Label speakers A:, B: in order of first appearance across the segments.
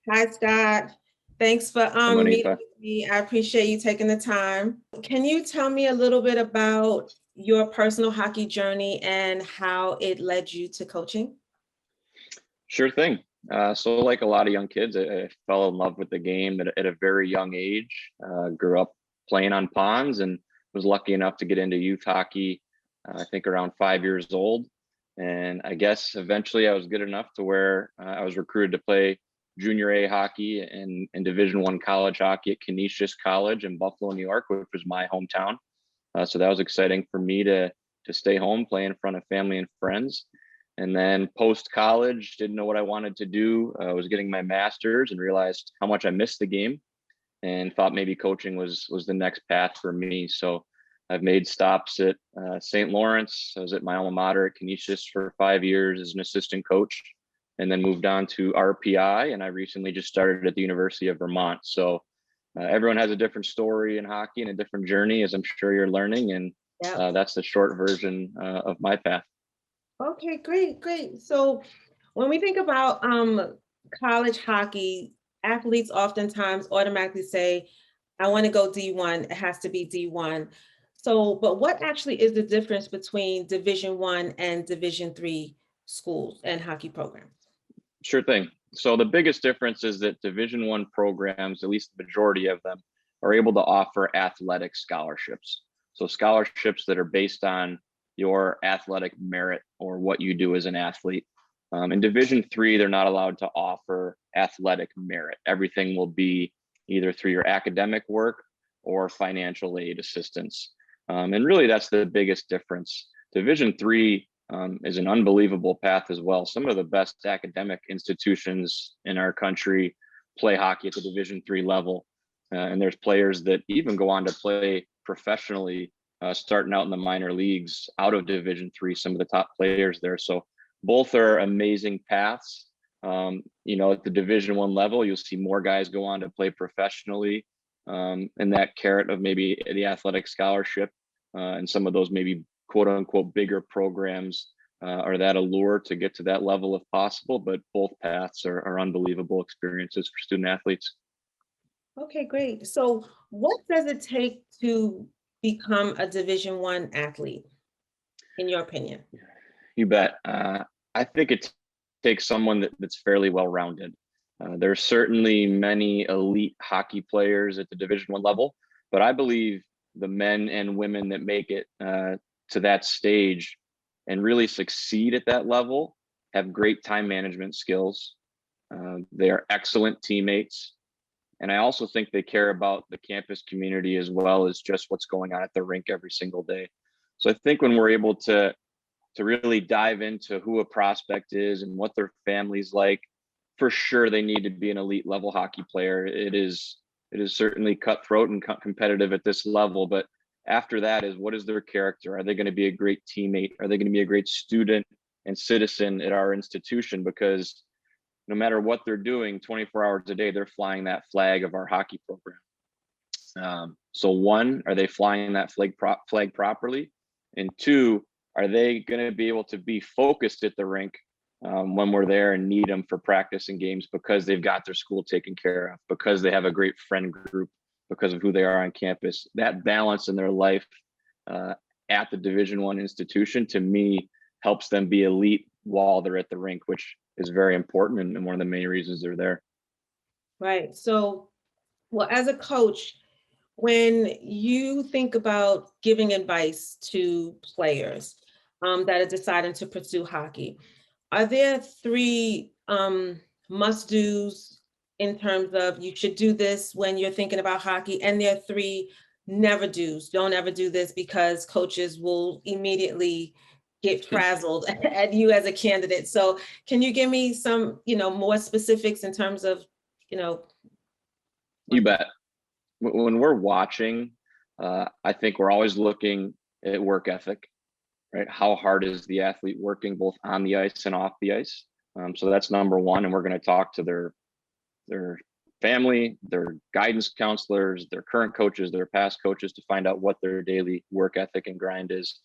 A: Hi, Scott. Thanks for
B: Hey,
A: meeting
B: Monifa.
A: with me. I appreciate you taking the time. Can you tell me a little bit about your personal hockey journey and how it led you to coaching?
B: Sure thing. So, like a lot of young kids, I fell in love with the game at a very young age. Grew up playing on ponds and was lucky enough to get into youth hockey, I think around 5 years old. And I guess eventually I was good enough to where I was recruited to play junior A hockey and Division One college hockey at Canisius College in Buffalo, New York, which was my hometown. So that was exciting for me to stay home, play in front of family and friends. And then post college, didn't know what I wanted to do. I was getting my master's and realized how much I missed the game, and thought maybe coaching was the next path for me. So I've made stops at St. Lawrence. I was at my alma mater at Canisius for 5 years as an assistant coach, and then moved on to RPI. And I recently just started at the University of Vermont. So everyone has a different story in hockey and a different journey, as I'm sure you're learning. And
A: Yeah.
B: that's the short version of my path.
A: Okay, great, great. So when we think about college hockey, athletes oftentimes automatically say, I want to go D1, it has to be D1. So, but what actually is the difference between Division 1 and Division 3 schools and hockey programs?
B: Sure thing. So the biggest difference is that Division One programs, at least the majority of them, are able to offer athletic scholarships. So scholarships that are based on your athletic merit or what you do as an athlete. In Division 3, they're not allowed to offer athletic merit. Everything will be either through your academic work or financial aid assistance. And really, that's the biggest difference. Division 3 is an unbelievable path as well. Some of the best academic institutions in our country play hockey at the Division 3 level. And there's players that even go on to play professionally, starting out in the minor leagues out of Division 3, some of the top players there. So both are amazing paths. At the Division 1 level, you'll see more guys go on to play professionally, and that carrot of maybe the athletic scholarship, and some of those maybe quote unquote bigger programs are that allure to get to that level if possible. But both paths are unbelievable experiences for student athletes.
A: Okay, great. So what does it take to become a Division 1 athlete, in your opinion?
B: You bet. I think it takes someone that's fairly well rounded. There are certainly many elite hockey players at the Division 1 level, but I believe the men and women that make it to that stage and really succeed at that level have great time management skills. They are excellent teammates. And I also think they care about the campus community as well as just what's going on at the rink every single day. So I think when we're able to really dive into who a prospect is and what their family's like, for sure they need to be an elite level hockey player. It is certainly cutthroat and competitive at this level, but after that is, what is their character? Are they going to be a great teammate? Are they going to be a great student and citizen at our institution? Because no matter what they're doing 24 hours a day, they're flying that flag of our hockey program. So one, are they flying that flag properly? And two, are they going to be able to be focused at the rink when we're there and need them for practice and games, because they've got their school taken care of, because they have a great friend group, because of who they are on campus? That balance in their life at the Division 1 institution, to me, helps them be elite while they're at the rink, which is very important and one of the main reasons they're there.
A: Right. So, well, as a coach, when you think about giving advice to players that are deciding to pursue hockey, are there three must do's in terms of you should do this when you're thinking about hockey, and there are three never do's? Don't ever do this because coaches will immediately get frazzled at you as a candidate. So, can you give me some, more specifics in terms of, you know,
B: You bet. When we're watching, I think we're always looking at work ethic, right? How hard is the athlete working both on the ice and off the ice? So that's number one. And we're going to talk to their family, their guidance counselors, their current coaches, their past coaches, to find out what their daily work ethic and grind is.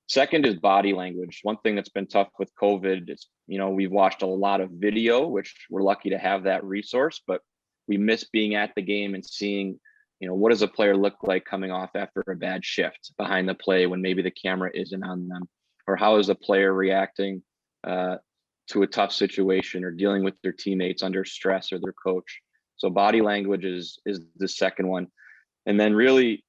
B: Second is body language. One thing that's been tough with COVID is, we've watched a lot of video, which we're lucky to have that resource, but we miss being at the game and seeing, what does a player look like coming off after a bad shift behind the play when maybe the camera isn't on them, or how is a player reacting to a tough situation or dealing with their teammates under stress or their coach. So body language is the second one. And then really,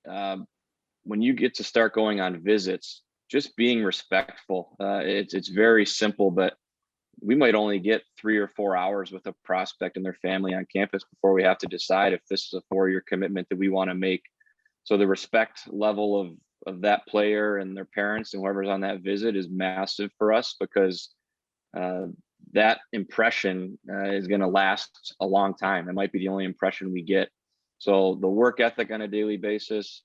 B: when you get to start going on visits, just being respectful. It's very simple, but we might only get 3 or 4 hours with a prospect and their family on campus before we have to decide if this is a 4-year commitment that we want to make. So the respect level of that player and their parents and whoever's on that visit is massive for us, because that impression is going to last a long time. It might be the only impression we get. So the work ethic on a daily basis,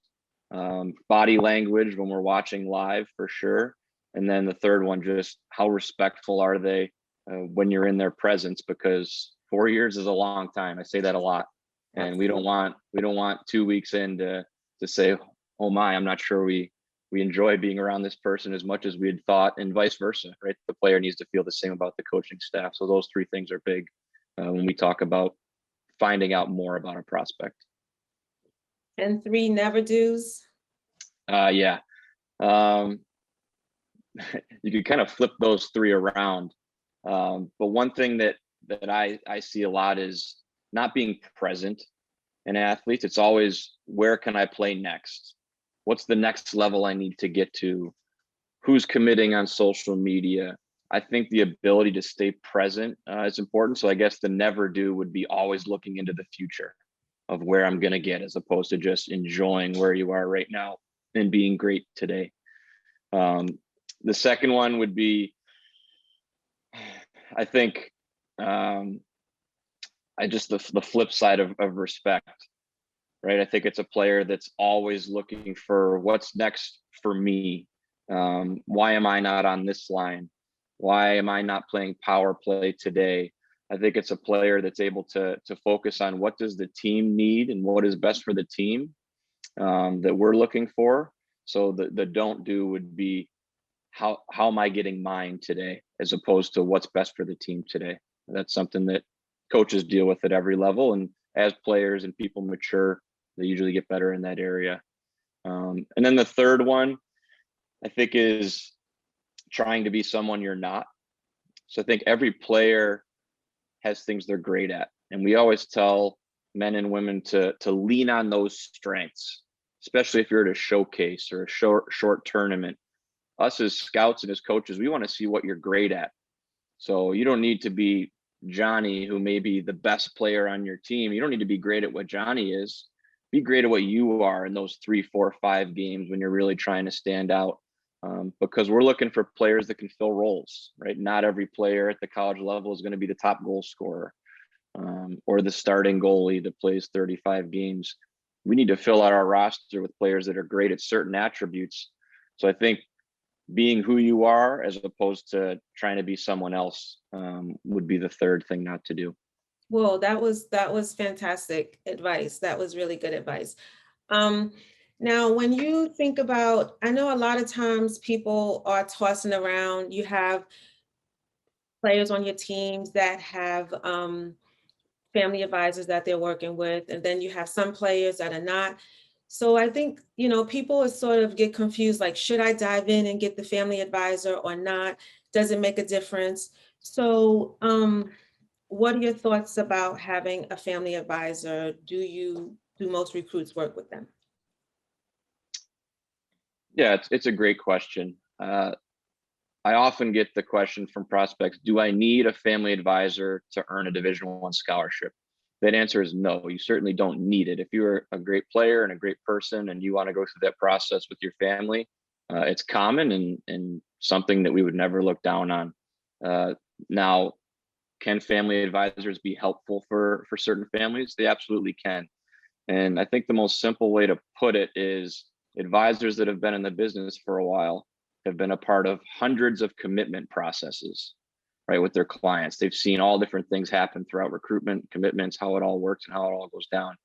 B: body language when we're watching live for sure. And then the third one, just how respectful are they when you're in their presence, because 4 years is a long time. I say that a lot. And we don't want 2 weeks in to say, oh my, I'm not sure we enjoy being around this person as much as we had thought, and vice versa, right? The player needs to feel the same about the coaching staff. So those 3 things are big when we talk about finding out more about a prospect.
A: And 3 never do's.
B: Yeah. You could kind of flip those 3 around. But one thing that I see a lot is not being present in athletes. It's always, where can I play next? What's the next level I need to get to? Who's committing on social media? I think the ability to stay present is important. So I guess the never do would be always looking into the future of where I'm going to get, as opposed to just enjoying where you are right now and being great today. The second one would be, I think, the flip side of respect, right? I think it's a player that's always looking for what's next for me. Why am I not on this line? Why am I not playing power play today? I think it's a player that's able to focus on what does the team need and what is best for the team that we're looking for. So the don't do would be, how am I getting mine today, as opposed to what's best for the team today. That's something that coaches deal with at every level. And as players and people mature, they usually get better in that area. And then the third one, I think, is trying to be someone you're not. So I think every player has things they're great at. And we always tell men and women to lean on those strengths, especially if you're at a showcase or a short tournament. Us as scouts and as coaches, we want to see what you're great at. So you don't need to be Johnny, who may be the best player on your team. You don't need to be great at what Johnny is. Be great at what you are in those 3, 4, 5 games when you're really trying to stand out. Because we're looking for players that can fill roles, right? Not every player at the college level is going to be the top goal scorer or the starting goalie that plays 35 games. We need to fill out our roster with players that are great at certain attributes. So I think being who you are, as opposed to trying to be someone else, would be the third thing not to do.
A: Well, that was fantastic advice. That was really good advice. Now, when you think about, I know a lot of times people are tossing around, you have players on your teams that have family advisors that they're working with, and then you have some players that are not. So I think, people sort of get confused, like, should I dive in and get the family advisor or not? Does it make a difference? So what are your thoughts about having a family advisor? Do most recruits work with them?
B: Yeah, it's a great question. I often get the question from prospects, do I need a family advisor to earn a Division I scholarship? That answer is no, you certainly don't need it. If you're a great player and a great person and you want to go through that process with your family, it's common and something that we would never look down on. Now, can family advisors be helpful for certain families? They absolutely can. And I think the most simple way to put it is, advisors that have been in the business for a while have been a part of hundreds of commitment processes, right, with their clients. They've seen all different things happen throughout recruitment, commitments, how it all works and how it all goes down.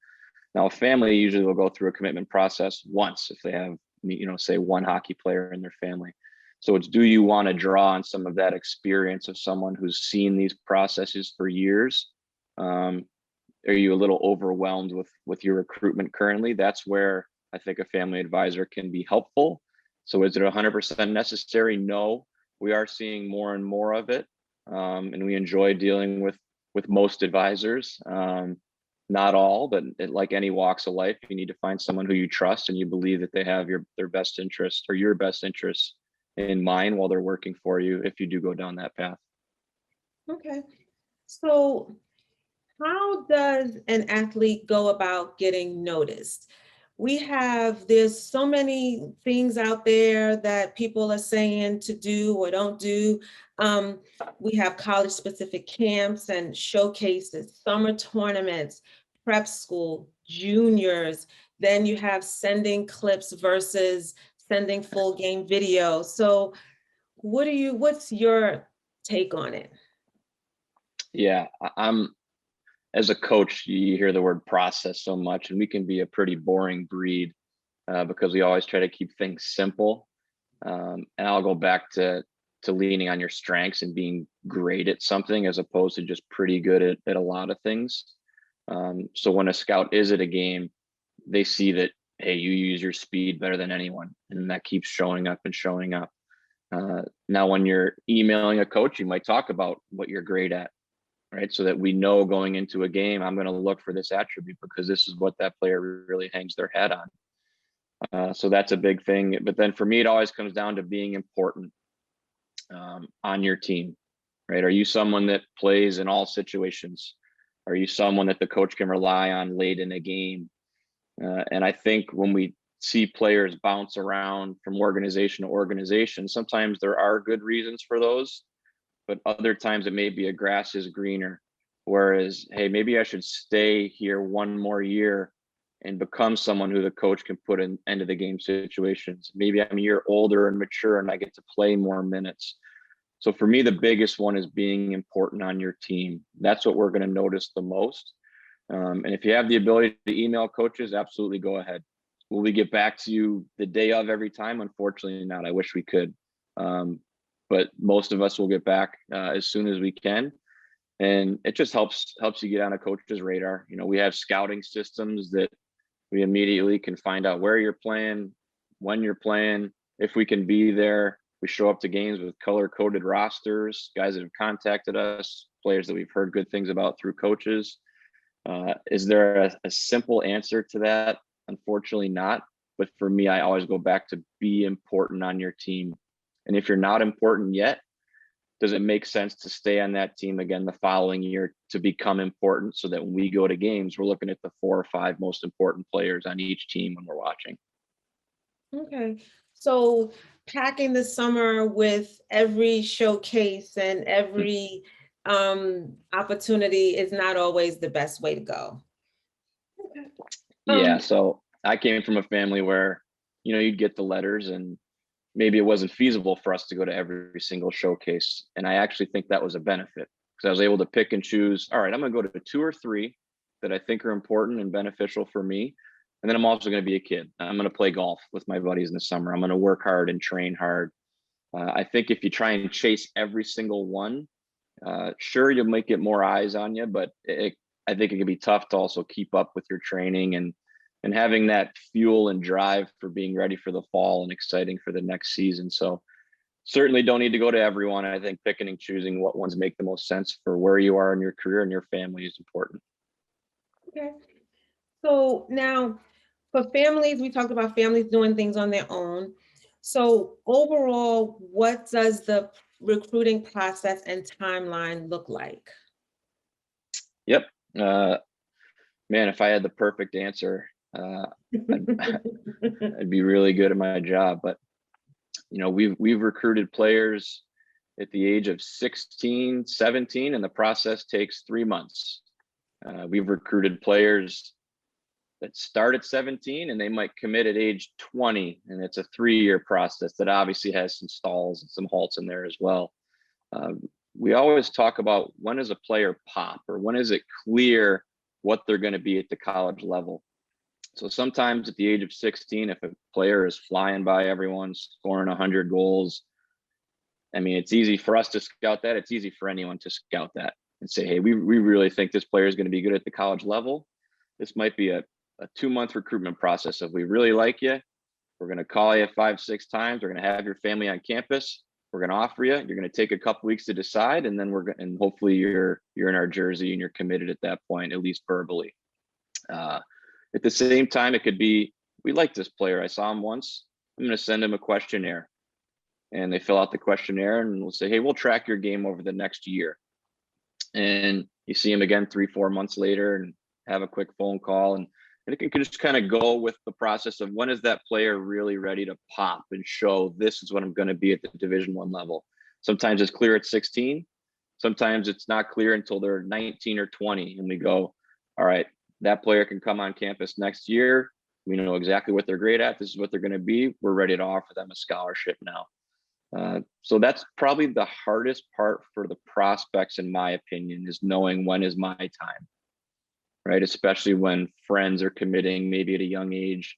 B: Now, a family usually will go through a commitment process once if they have, say, one hockey player in their family. So it's, do you want to draw on some of that experience of someone who's seen these processes for years? Are you a little overwhelmed with your recruitment currently? That's where I think a family advisor can be helpful. So is it 100% necessary? No, we are seeing more and more of it, and we enjoy dealing with most advisors. Not all, but like any walks of life, you need to find someone who you trust and you believe that they have their best interest or your best interest in mind while they're working for you, if you do go down that path.
A: Okay. So how does an athlete go about getting noticed? There's so many things out there that people are saying to do or don't do. Um, we have college specific camps and showcases, summer tournaments, prep school, juniors. Then you have sending clips versus sending full game video. So what's your take on it?
B: Yeah, I'm as a coach, you hear the word process so much, and we can be a pretty boring breed because we always try to keep things simple. And I'll go back to leaning on your strengths and being great at something as opposed to just pretty good at a lot of things. So when a scout is at a game, they see that, hey, you use your speed better than anyone, and that keeps showing up and showing up. Now, when you're emailing a coach, you might talk about what you're great at, right? So that we know going into a game, I'm going to look for this attribute because this is what that player really hangs their hat on. So that's a big thing. But then for me, it always comes down to being important on your team, right? Are you someone that plays in all situations? Are you someone that the coach can rely on late in a game? And I think when we see players bounce around from organization to organization, sometimes there are good reasons for those, but other times it may be a grass is greener. Whereas, hey, maybe I should stay here one more year and become someone who the coach can put in end of the game situations. Maybe I'm a year older and mature and I get to play more minutes. So for me, the biggest one is being important on your team. That's what we're going to notice the most. And if you have the ability to email coaches, absolutely go ahead. Will we get back to you the day of every time? Unfortunately not. I wish we could. But most of us will get back as soon as we can. And it just helps you get on a coach's radar. You know, we have scouting systems that we immediately can find out where you're playing, when you're playing, if we can be there. We show up to games with color-coded rosters, guys that have contacted us, players that we've heard good things about through coaches. Is there a simple answer to that? Unfortunately not. But for me, I always go back to be important on your team. And if you're not important yet, does it make sense to stay on that team again the following year to become important so that when we go to games, we're looking at the 4 or 5 most important players on each team when we're watching?
A: Okay, so packing the summer with every showcase and every opportunity is not always the best way to go. Okay.
B: Yeah, so I came from a family where, you know, you'd get the letters and maybe it wasn't feasible for us to go to every single showcase. And I actually think that was a benefit because I was able to pick and choose. All right, I'm going to go to 2 or 3 that I think are important and beneficial for me. And then I'm also going to be a kid. I'm going to play golf with my buddies in the summer. I'm going to work hard and train hard. I think if you try and chase every single one, sure, you might get more eyes on you, but I think it can be tough to also keep up with your training and having that fuel and drive for being ready for the fall and exciting for the next season. So certainly don't need to go to everyone. I think picking and choosing what ones make the most sense for where you are in your career and your family is important.
A: Okay. So now for families, we talked about families doing things on their own. So overall, what does the recruiting process and timeline look like?
B: Yep. Man, if I had the perfect answer, I'd, I'd be really good at my job. But you know, we've recruited players at the age of 16, 17, and the process takes 3 months. We've recruited players that start at 17 and they might commit at age 20, and it's a 3-year process that obviously has some stalls and some halts in there as well. We always talk about when does a player pop or when is it clear what they're going to be at the college level. So sometimes at the age of 16, if a player is flying by everyone, scoring 100 goals, I mean, it's easy for us to scout that. It's easy for anyone to scout that and say, hey, we really think this player is going to be good at the college level. This might be a 2-month recruitment process. If we really like you, we're going to call you 5-6 times. We're going to have your family on campus. We're going to offer you. You're going to take a couple weeks to decide, and then and hopefully you're in our jersey and you're committed at that point, at least verbally. At the same time, it could be, we like this player. I saw him once. I'm going to send him a questionnaire, and they fill out the questionnaire, and we'll say, hey, we'll track your game over the next year. And you see him again 3-4 months later, and have a quick phone call, and it can just kind of go with the process of when is that player really ready to pop and show this is what I'm going to be at the Division I level. Sometimes it's clear at 16. Sometimes it's not clear until they're 19 or 20, and we go, all right, that player can come on campus next year. We know exactly what they're great at. This is what they're going to be. We're ready to offer them a scholarship now. So that's probably the hardest part for the prospects, in my opinion, is knowing when is my time, right? Especially when friends are committing maybe at a young age.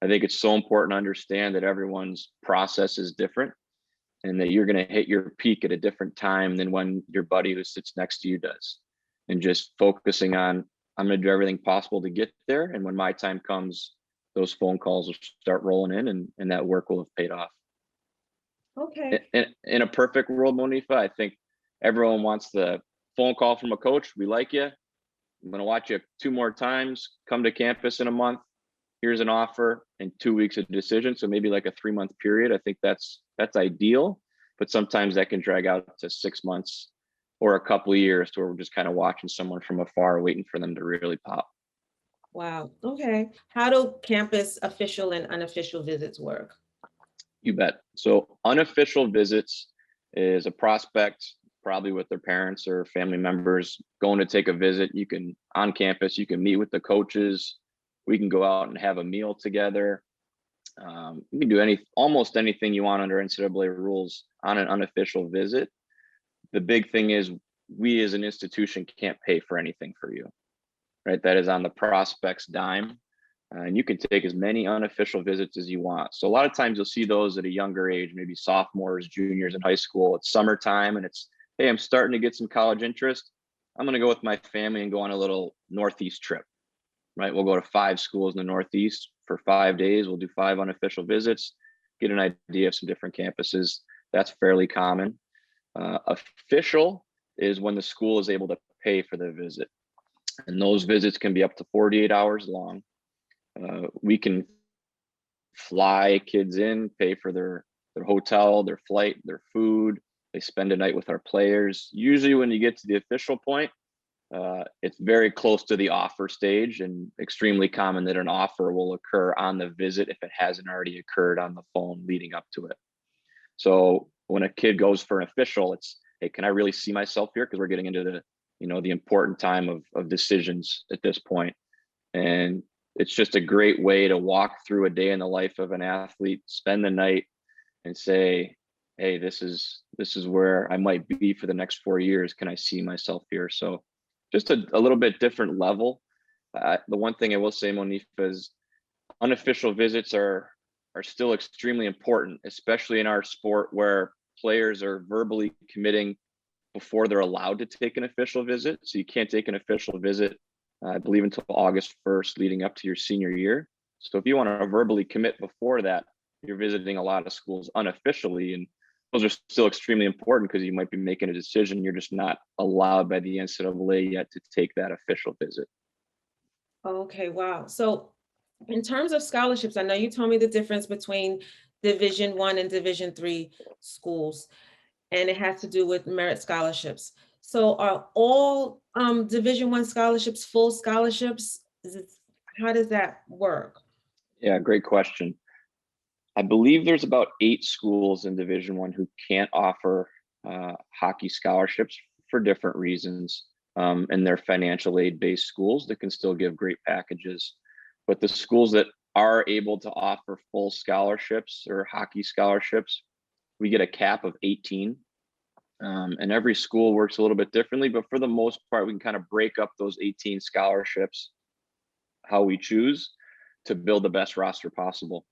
B: I think it's so important to understand that everyone's process is different, and that you're going to hit your peak at a different time than when your buddy who sits next to you does. And just focusing on, I'm going to do everything possible to get there. And when my time comes, those phone calls will start rolling in, and that work will have paid off.
A: Okay.
B: In a perfect world, Monifa, I think everyone wants the phone call from a coach. We like you. I'm going to watch you 2 more times. Come to campus in a month. Here's an offer, and 2 weeks of decision. So maybe like a 3-month period. I think that's ideal, but sometimes that can drag out to 6 months or a couple of years to where we're just kind of watching someone from afar, waiting for them to really pop.
A: Wow. Okay. How do campus official and unofficial visits work?
B: You bet. So unofficial visits is a prospect, probably with their parents or family members, going to take a visit. You can, on campus, you can meet with the coaches. We can go out and have a meal together. You can do almost anything you want under NCAA rules on an unofficial visit. The big thing is, we as an institution can't pay for anything for you, right? That is on the prospect's dime. And you can take as many unofficial visits as you want. So a lot of times you'll see those at a younger age, maybe sophomores, juniors in high school. It's summertime, and it's, hey, I'm starting to get some college interest. I'm going to go with my family and go on a little Northeast trip, right? We'll go to 5 schools in the Northeast for 5 days. We'll do 5 unofficial visits, get an idea of some different campuses. That's fairly common. Official is when the school is able to pay for the visit. And those visits can be up to 48 hours long. We can fly kids in, pay for their hotel, their flight, their food. They spend a night with our players. Usually when you get to the official point, it's very close to the offer stage, and extremely common that an offer will occur on the visit if it hasn't already occurred on the phone leading up to it. So when a kid goes for an official, it's, hey, can I really see myself here? Because we're getting into the important time of decisions at this point. And it's just a great way to walk through a day in the life of an athlete, spend the night, and say, hey, this is where I might be for the next 4 years. Can I see myself here? So just a little bit different level. The one thing I will say, Monifa, is unofficial visits are still extremely important, especially in our sport where players are verbally committing before they're allowed to take an official visit. So you can't take an official visit, I believe, until August 1st, leading up to your senior year. So if you want to verbally commit before that, you're visiting a lot of schools unofficially, and those are still extremely important because you might be making a decision. You're just not allowed by the NCAA yet to take that official visit.
A: Okay, wow. So in terms of scholarships, I know you told me the difference between Division I and Division III schools, and it has to do with merit scholarships. So are all Division I scholarships full scholarships? How does that work?
B: Yeah, great question. I believe there's about 8 schools in Division I who can't offer hockey scholarships for different reasons. And they're financial aid based schools that can still give great packages. But the schools that are able to offer full scholarships or hockey scholarships, we get a cap of 18. And every school works a little bit differently, but for the most part, we can kind of break up those 18 scholarships how we choose to build the best roster possible.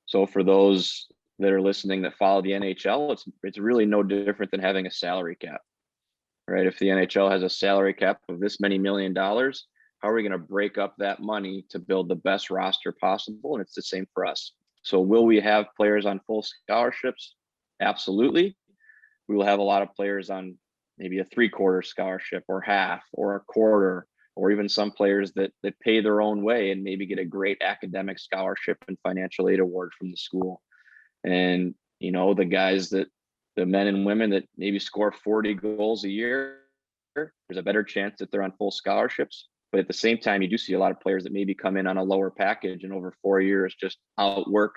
B: So for those that are listening that follow the NHL, it's really no different than having a salary cap, right? If the NHL has a salary cap of this many $1 million, how are we going to break up that money to build the best roster possible? And it's the same for us. So will we have players on full scholarships? Absolutely. We will have a lot of players on maybe a 3/4 scholarship or half or a quarter, or even some players that pay their own way and maybe get a great academic scholarship and financial aid award from the school. And, the guys the men and women that maybe score 40 goals a year, there's a better chance that they're on full scholarships. But at the same time, you do see a lot of players that maybe come in on a lower package and over 4 years just outwork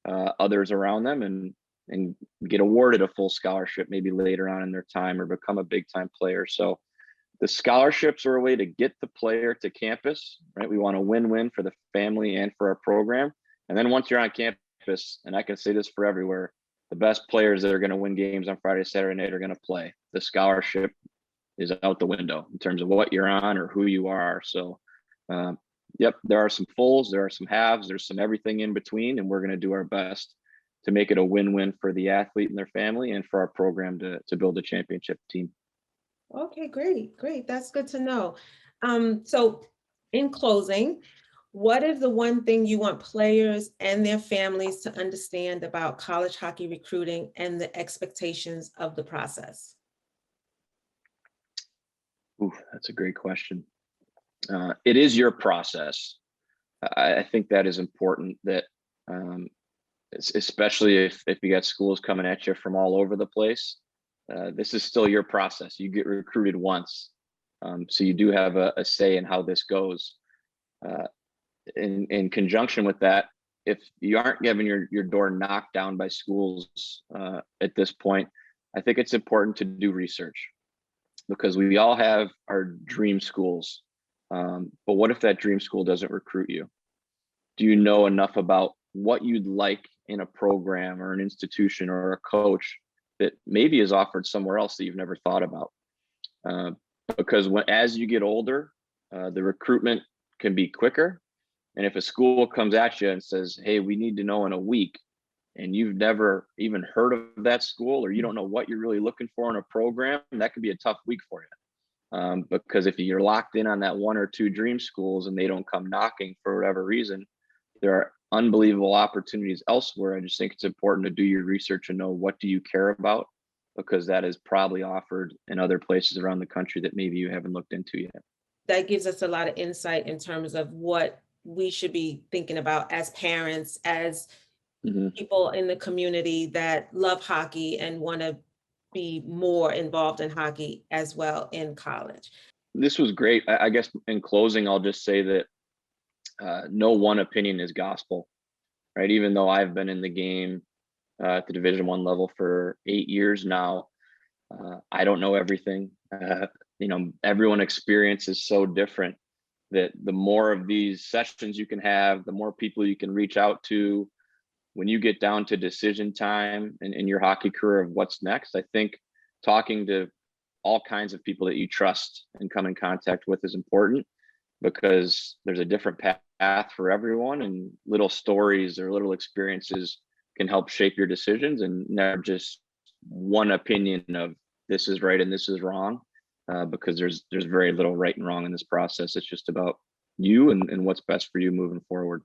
B: others around them and get awarded a full scholarship maybe later on in their time or become a big time player. So the scholarships are a way to get the player to campus, right? We want a win-win for the family and for our program. And then once you're on campus, and I can say this for everywhere, the best players that are going to win games on Friday, Saturday night are going to play. The scholarship is out the window in terms of what you're on or who you are. So, yep, there are some fulls, there are some halves, there's some everything in between, and we're going to do our best to make it a win-win for the athlete and their family and for our program to build a championship team.
A: Okay, great. That's good to know. So in closing, what is the one thing you want players and their families to understand about college hockey recruiting and the expectations of the process?
B: Ooh, that's a great question. It is your process. I think that is important, that especially if you got schools coming at you from all over the place, this is still your process. You get recruited once. So you do have a say in how this goes. In conjunction with that, if you aren't getting your door knocked down by schools at this point, I think it's important to do research, because we all have our dream schools. But what if that dream school doesn't recruit you? Do you know enough about what you'd like in a program or an institution or a coach that maybe is offered somewhere else that you've never thought about? Because as you get older, the recruitment can be quicker. And if a school comes at you and says, hey, we need to know in a week, and you've never even heard of that school, or you don't know what you're really looking for in a program, that could be a tough week for you. Because if you're locked in on that one or two dream schools and they don't come knocking for whatever reason, there are unbelievable opportunities elsewhere. I just think it's important to do your research and know, what do you care about, because that is probably offered in other places around the country that maybe you haven't looked into yet.
A: That gives us a lot of insight in terms of what we should be thinking about as parents, as people in the community that love hockey and want to be more involved in hockey as well in college.
B: This was great. I guess in closing, I'll just say that no one opinion is gospel, right? Even though I've been in the game at the Division I level for 8 years now, I don't know everything. Everyone experience is so different that the more of these sessions you can have, the more people you can reach out to when you get down to decision time in your hockey career of what's next. I think talking to all kinds of people that you trust and come in contact with is important, because there's a different path for everyone, and little stories or little experiences can help shape your decisions, and never just one opinion of this is right and this is wrong, because there's very little right and wrong in this process. It's just about you and what's best for you moving forward.